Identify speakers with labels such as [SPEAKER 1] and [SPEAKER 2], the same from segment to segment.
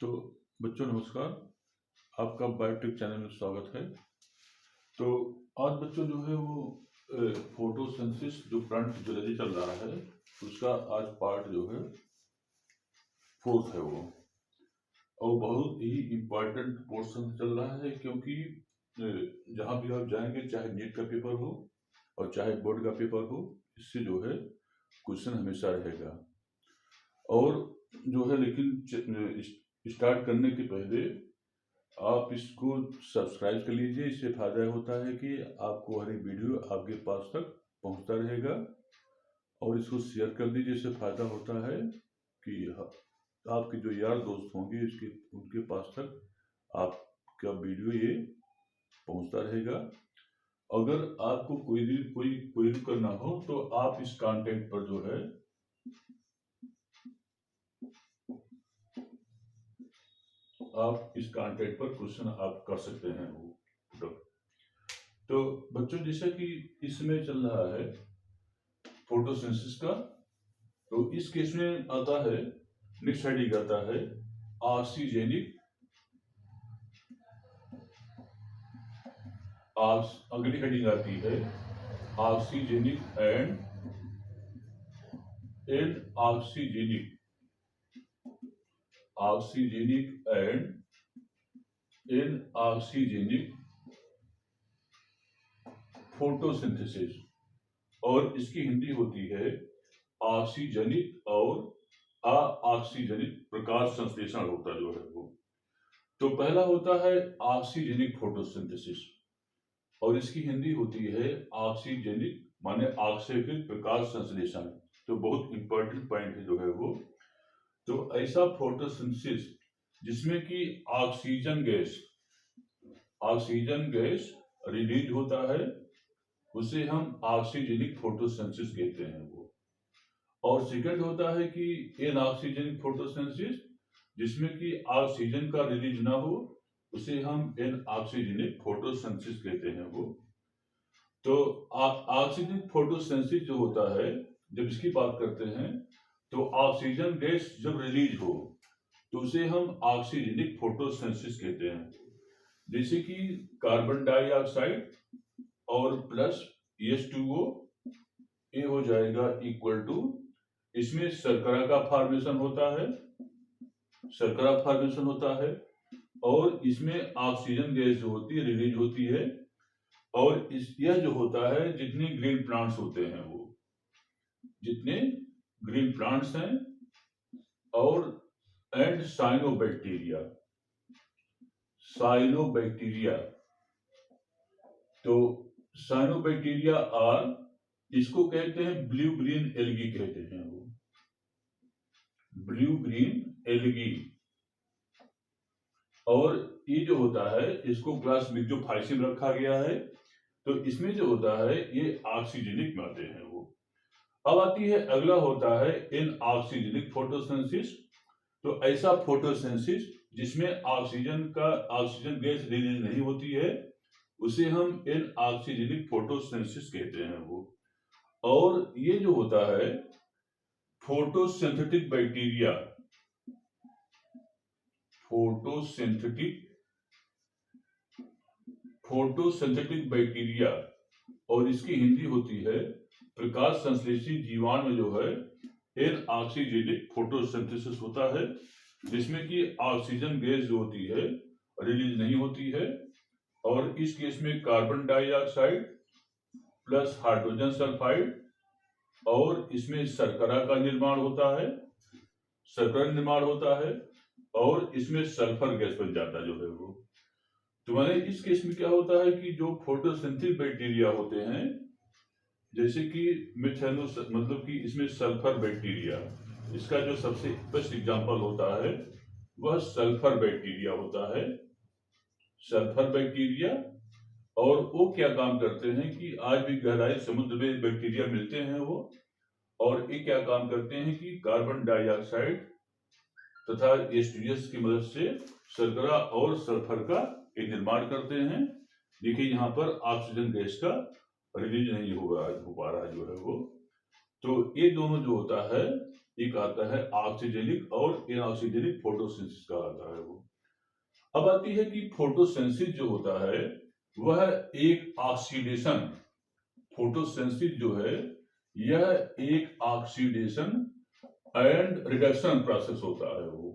[SPEAKER 1] तो बच्चों नमस्कार, आपका बायोटेक चैनल में स्वागत है। तो आज बच्चों जो है वो फोटोसिंथेसिस जो प्लांट फिजियोलॉजी चल रहा है उसका आज पार्ट जो है फोर्थ है वो, और बहुत ही इम्पोर्टेंट पोर्शन चल रहा है क्योंकि जहाँ भी आप जाएंगे, चाहे नीट का पेपर हो और चाहे बोर्ड का पेपर हो, इससे जो है क्वेश्चन हमेशा रहेगा। और जो है लेकिन स्टार्ट करने के पहले आप इसको सब्सक्राइब कर लीजिए। इससे फायदा होता है कि आपको हर एक वीडियो आपके पास तक पहुंचता रहेगा, और इसको शेयर कर दीजिए। इससे फायदा होता है कि आपके जो यार दोस्त होंगे इसके उनके पास तक आपका वीडियो ये पहुंचता रहेगा। अगर आपको कोई क्वेरी करना हो तो आप इस कंटेंट पर जो है आप इस कंटेंट पर क्वेश्चन आप कर सकते हैं वो। तो बच्चों जैसा कि इसमें चल रहा है फोटोसिंथेसिस का, तो इस केस में आता है, नेक्स्ट हेडिंग आता है ऑक्सीजेनिक, अगली हेडिंग आती है oxygenic and oxygenic and oxygenic photosynthesis, और इसकी हिंदी होती है ऑक्सीजनिक और अऑक्सीजनिक प्रकाश संश्लेषण होता जो है वो। तो पहला होता है ऑक्सीजनिक फोटोसिंथेसिस, और इसकी हिंदी होती है ऑक्सीजनिक माने ऑक्सीकृत प्रकाश संश्लेषण। तो बहुत इंपॉर्टेंट पॉइंट है जो है वो। तो ऐसा फोटोसिंथेसिस जिसमें कि ऑक्सीजन गैस रिलीज होता है, उसे हम ऑक्सीजनिक फोटोसिंथेसिस कहते हैं वो। और सेकंड होता है कि एनऑक्सीजनिक फोटोसिंथेसिस जिसमें कि ऑक्सीजन का रिलीज ना हो, उसे हम एनऑक्सीजनिक फोटोसिंथेसिस कहते हैं वो। तो ऑक्सीजनिक फोटोसिंथेसिस जो होता है, जब इसकी बात करते हैं तो ऑक्सीजन गैस जब रिलीज हो तो उसे हम ऑक्सीजनिक फोटोसिंथेसिस कहते हैं। जैसे कि कार्बन डाइऑक्साइड और प्लस H2O, ये हो जाएगा इक्वल टू, इसमें शर्करा का फॉर्मेशन होता है, और इसमें ऑक्सीजन गैस जो होती है रिलीज होती है। और यह जो होता है, जितने ग्रीन प्लांट्स होते हैं वो, जितने ग्रीन प्लांट्स हैं, और एंड साइनोबैक्टीरिया। तो साइनोबैक्टीरिया आर, इसको कहते हैं ब्लू ग्रीन एल्गी कहते हैं वो, ब्लू ग्रीन एल्गी। और ये जो होता है इसको क्लास मिक्सोफाइसिम रखा गया है। तो इसमें जो होता है ये ऑक्सीजनिक में आते हैं वो। अब आती है, अगला होता है एनऑक्सीजनिक फोटोसिंथेसिस। तो ऐसा फोटोसिंथेसिस जिसमें ऑक्सीजन गैस रिलीज नहीं होती है, उसे हम एनऑक्सीजनिक फोटोसिंथेसिस कहते हैं वो। और ये जो होता है फोटोसिंथेटिक बैक्टीरिया, और इसकी हिंदी होती है प्रकाश संश्लेषी जीवाणु में जो है एनऑक्सीजनिक फोटोसिंथेसिस होता है, जिसमें कि ऑक्सीजन गैस जो होती है रिलीज नहीं होती है। और इस केस में carbon dioxide plus hydrogen sulphide, और इसमें शर्करा का निर्माण होता है, और इसमें सल्फर गैस बन जाता जो है वो। तो माने इस केस में क्या होता है कि जो फोटोसिंथेटिक बैक्टीरिया होते हैं, जैसे कि मतलब कि इसमें सल्फर बैक्टीरिया, इसका जो सबसे बेस्ट एग्जांपल होता है वह सल्फर बैक्टीरिया होता है। और वो क्या काम करते हैं कि आज भी गहराई समुद्र में बैक्टीरिया मिलते हैं वो, और ये क्या काम करते हैं कि कार्बन डाइऑक्साइड तथा H2S की मदद से शर्करा और सल्फर का निर्माण करते हैं। देखिए यहाँ पर ऑक्सीजन गैस का रिलीज नहीं हो पा रहा जो है वो। तो ये दोनों जो होता है एक आता है ऑक्सीजेनिक और इनऑक्सीजेनिक फोटोसिंथेसिस का आता है वो। अब आती है कि फोटोसिंथेसिस जो होता है वह एक ऑक्सीडेशन, फोटोसिंथेसिस जो है यह एक ऑक्सीडेशन एंड रिडक्शन प्रोसेस होता है वो,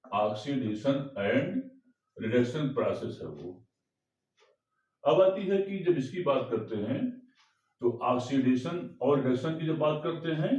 [SPEAKER 1] ऑक्सीडेशन एंड रिडक्शन प्रोसेस है वो। अब आती है कि जब इसकी बात करते हैं तो ऑक्सीडेशन और रिडक्शन की जब बात करते हैं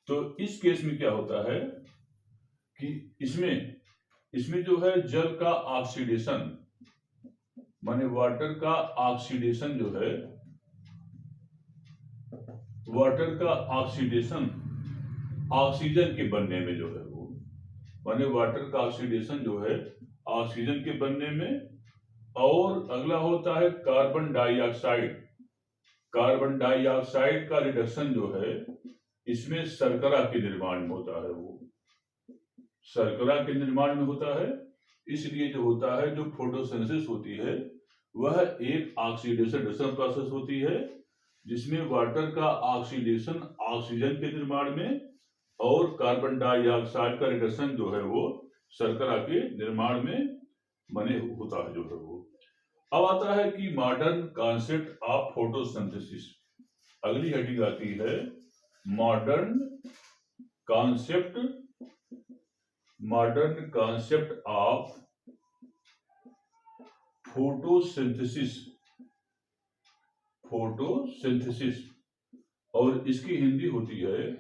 [SPEAKER 1] तो इस केस में क्या होता है कि इसमें जो है जल का ऑक्सीडेशन माने वाटर का ऑक्सीडेशन जो है, वाटर का ऑक्सीडेशन ऑक्सीजन के बनने में जो है वो, माने वाटर का ऑक्सीडेशन जो है ऑक्सीजन के बनने में। और अगला होता है कार्बन डाइऑक्साइड, कार्बन डाइऑक्साइड का रिडक्शन जो है इसमें शर्करा के निर्माण में होता है वो, शर्करा के निर्माण में होता है। इसलिए जो होता है जो फोटोसिंथेसिस होती है वह एक ऑक्सीडेशन रिडक्शन प्रोसेस होती है जिसमें वाटर का ऑक्सीडेशन ऑक्सीजन के निर्माण में और कार्बन डाइऑक्साइड का रिडक्शन जो है वो शर्करा के निर्माण में बने होता है जो है वो। अब आता है कि मॉडर्न कॉन्सेप्ट ऑफ फोटोसिंथेसिस। अगली हेडिंग आती है modern concept, modern concept of photosynthesis, photosynthesis. और इसकी हिंदी होती है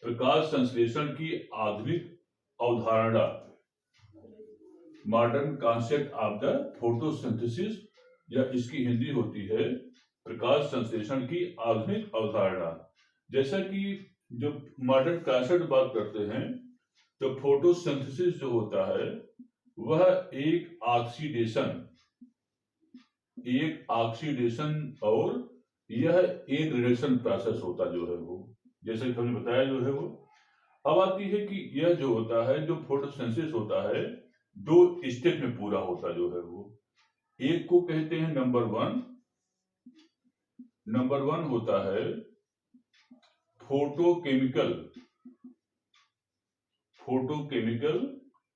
[SPEAKER 1] प्रकाश संश्लेषण की आधुनिक अवधारणा, modern concept of the photosynthesis, या इसकी हिंदी होती है प्रकाश संश्लेषण की आधुनिक अवधारणा। जैसा कि जब मॉडर्न कॉन्सेप्ट बात करते हैं तो फोटोसिंथेसिस जो होता है वह एक ऑक्सीडेशन, एक ऑक्सीडेशन और यह एक रिडक्शन प्रोसेस होता जो है वो, जैसे कि हमने बताया जो है वो। अब आती है कि यह जो होता है जो फोटोसिंथेसिस होता है दो स्टेप में पूरा होता जो है वो। एक को कहते हैं नंबर वन, नंबर वन होता है फोटोकेमिकल, फोटोकेमिकल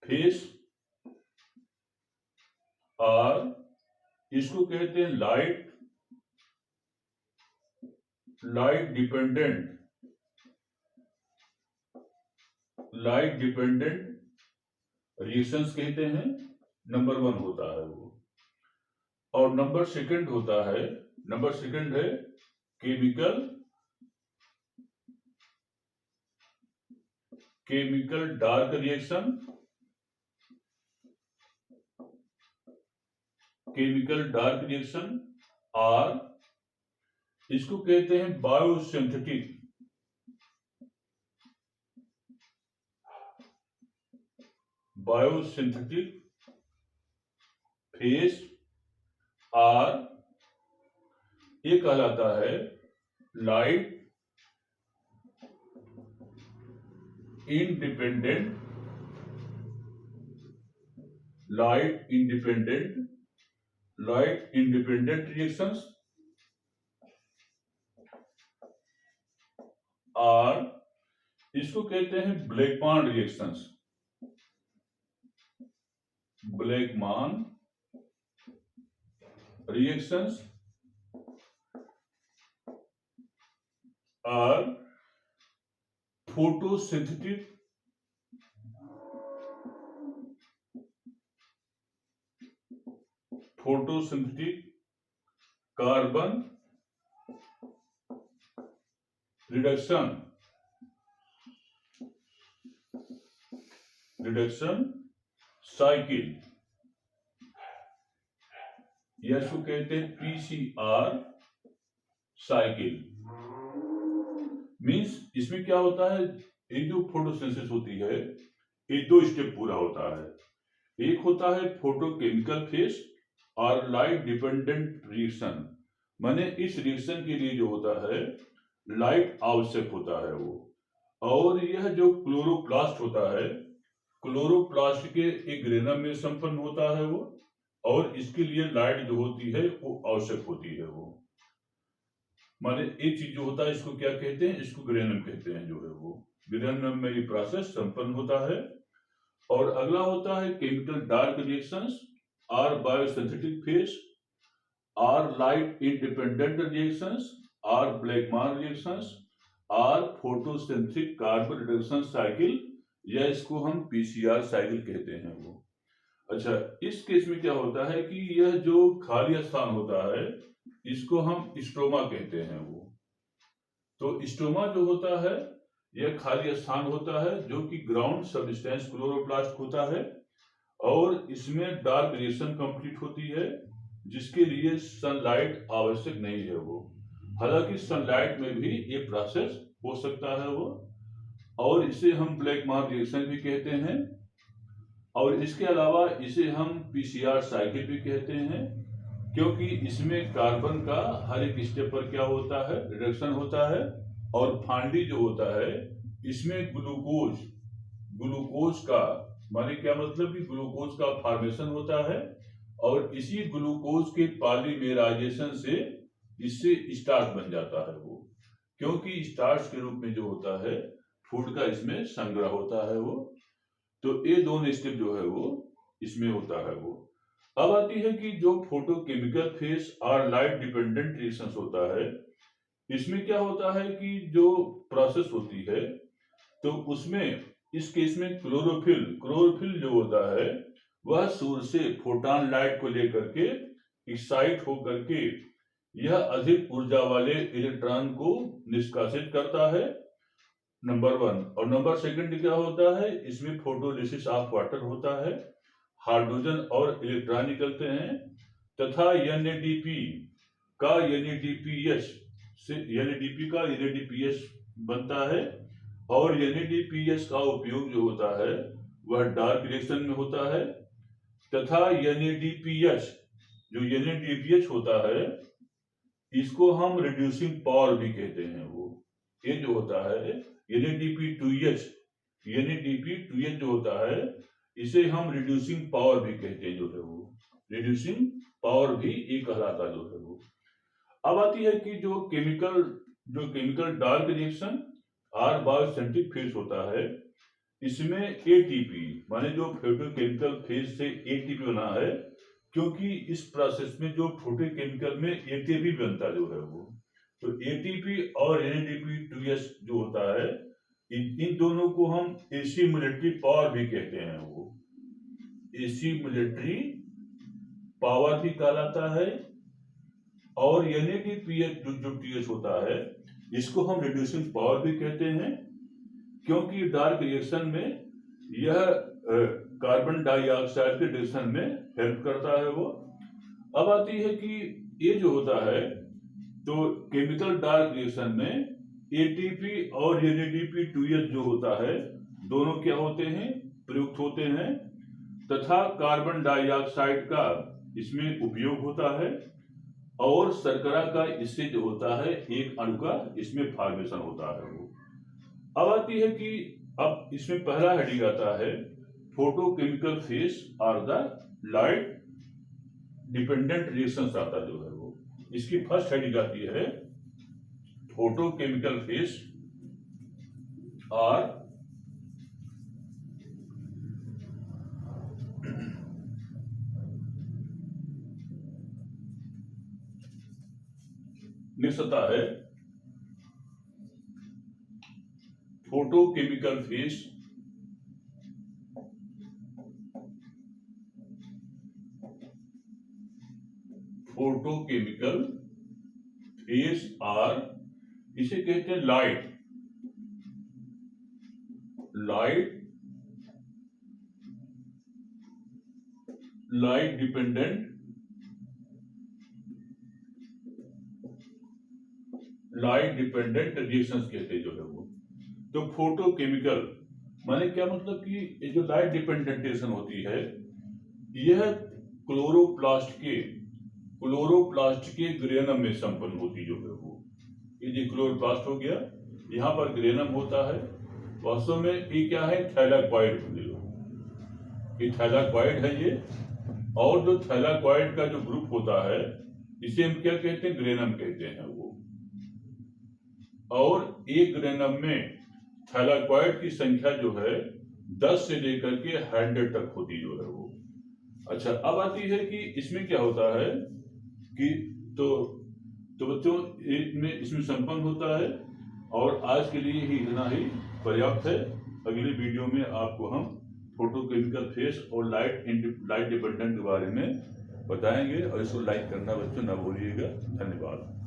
[SPEAKER 1] फेस, और इसको कहते हैं light, light dependent, light dependent reactions कहते हैं, नंबर वन होता है वो। और नंबर सेकंड होता है, नंबर सेकंड है chemical, chemical dark reaction, chemical dark reaction, और इसको कहते हैं बायोसिंथेटिक, बायोसिंथेटिक फेस, और ये कहलाता है light independent, light independent, light independent reactions, और इसको कहते हैं ब्लैकमैन रिएक्शंस, ब्लैकमैन रिएक्शंस, और photosynthetic, photosynthetic carbon reduction, reduction cycle, या इसको कहते हैं पीसीआर साइकिल। मींस इसमें क्या होता है, एक जो फोटोसिंथेसिस होती है ये दो स्टेप पूरा होता है। एक होता है फोटोकेमिकल फेस और लाइट डिपेंडेंट रिएक्शन, माने इस रिएक्शन के लिए जो होता है लाइट आवश्यक होता है वो। और यह जो क्लोरोप्लास्ट होता है, क्लोरोप्लास्ट के एक ग्रेनम में संपन्न होता है वो, और इसके लिए लाइट जो होती है वो आवश्यक होती है वो। माने एक चीज जो होता है इसको क्या कहते हैं, इसको ग्रेनम कहते हैं, जो है वो ग्रेनम में ये प्रोसेस संपन्न होता है। और अगला होता है chemical dark reactions, or biosynthetic phase, or light independent reactions, or Blackman reactions, or photosynthetic carbon reduction cycle, या इसको हम पीसीआर साइकिल कहते हैं वो। अच्छा, इस केस में क्या होता है कि यह जो खाली स्थान होता है इसको हम स्ट्रोमा कहते हैं वो। तो स्ट्रोमा जो होता है यह खाली स्थान होता है जो कि ग्राउंड सबस्टेंस क्लोरोप्लास्ट होता है, और इसमें डार्क रिएक्शन कंप्लीट होती है जिसके लिए सनलाइट आवश्यक नहीं है वो। हालांकि सनलाइट में भी ये प्रोसेस हो सकता है वो, और इसे हम ब्लैकमॉन रिएक्शन भी कहते हैं, और इसके अलावा इसे हम पीसीआर साइकिल भी कहते हैं, क्योंकि इसमें कार्बन का हर एक स्टेप पर क्या होता है, रिडक्शन होता है। और फांडी जो होता है इसमें ग्लूकोज का माने क्या मतलब कि ग्लूकोज का फॉर्मेशन होता है, और इसी ग्लूकोज के पॉलीमेराइजेशन से इससे स्टार्च बन जाता है वो, क्योंकि स्टार्च के रूप में जो होता है फूड का इसमें संग्रह होता है वो। तो ये दोनों स्टेप जो है वो इसमें होता है वो। अब आती है कि जो फोटोकेमिकल फेज और लाइट डिपेंडेंट रिएक्शंस होता है, इसमें क्या होता है कि जो प्रोसेस होती है तो उसमें इस केस में क्लोरोफिल जो होता है वह सूर्य से फोटोन लाइट को लेकर के एक्साइट होकर के यह अधिक ऊर्जा वाले इलेक्ट्रॉन को निष्कासित करता है, नंबर 1। और नंबर 2 क्या होता है, इसमें फोटोलिसिस ऑफ वाटर होता है, हाइड्रोजन और इलेक्ट्रॉन निकलते हैं, तथा एनएडीपी का एनएडीपीएस बनता है, और एनएडीपीएस का उपयोग जो होता है वह डार्क रिएक्शन में होता है, तथा एनएडीपीएच होता है इसको हम रिड्यूसिंग पावर भी कहते हैं वो। ये जो होता है एनएडीपी2एच जो होता है इसे हम रिड्यूसिंग पावर भी कहते हैं, जो है वो रिड्यूसिंग पावर भी एक कहलाता जो है वो। अब आती है कि जो chemical dark reaction or biosynthetic phase होता है, इसमें एटीपी माने जो फोटोकेमिकल फेज से एटीपी बना है, क्योंकि इस प्रोसेस में जो फोटोकेमिकल में एटीपी बनता जो है वो। तो एटीपी और एनएडीपी2एस जो होता है इन दोनों को हम एसी मिलिट्री पावर भी कहते हैं वो। एसी मिलिट्री पावर भी कहलाता है, और एनएडीपीएच जो टीएस होता है इसको हम रिड्यूसिंग पावर भी कहते हैं, क्योंकि डार्क रिएक्शन में यह कार्बन डाइऑक्साइड के रिडक्शन में हेल्प करता है वो। अब आती है कि ये जो होता है तो केमिकल डार्क रिएक्शन में एटीपी और एनएडीपी2एच जो होता है दोनों क्या होते हैं, प्रयुक्त होते हैं, तथा कार्बन डाइऑक्साइड का इसमें उपयोग होता है, और शर्करा का इससे जो होता है एक अणु का इसमें फॉर्मेशन होता है वो। अब आती है कि अब इसमें पहला हेडिंग आता है फोटोकेमिकल फेज और द लाइट डिपेंडेंट रिएक्शंस आता जो है वो। इसकी फर्स्ट हेडिंग आती है फोटोकेमिकल फेज और नेक्स्ट आता है फोटोकेमिकल फेज और इसे कहते हैं लाइट डिपेंडेंट रिएक्शंस कहते हैं जो है वो। तो फोटोकेमिकल माने क्या मतलब कि ये जो लाइट डिपेंडेंट रिएक्शन होती है यह क्लोरोप्लास्ट के ग्रेनम में संपन्न होती जो है वो। ये क्लोरोप्लास्ट हो गया, यहाँ पर ग्रेनम होता है, वास्तव में ये क्या है, थैलाकॉइड। ये थैलाकॉइड है ये, और जो थैलाकॉइड का जो ग्रुप होता है इसे हम क्या कहते हैं, ग्रेनम कहते हैं वो। और एक ग्रेनम में थैलाकॉइड की संख्या जो है 10 से लेकर के 100 तक होती जो है वो। अच्छा, अब आती है कि इसमें क्या होता है कि तो बच्चों इसमें संपन्न होता है, और आज के लिए ही इतना ही पर्याप्त है। अगली वीडियो में आपको हम फोटोकेमिकल फेस और लाइट डिपेंडेंट के बारे में बताएंगे, और इसको लाइक करना बच्चों ना भूलिएगा। धन्यवाद।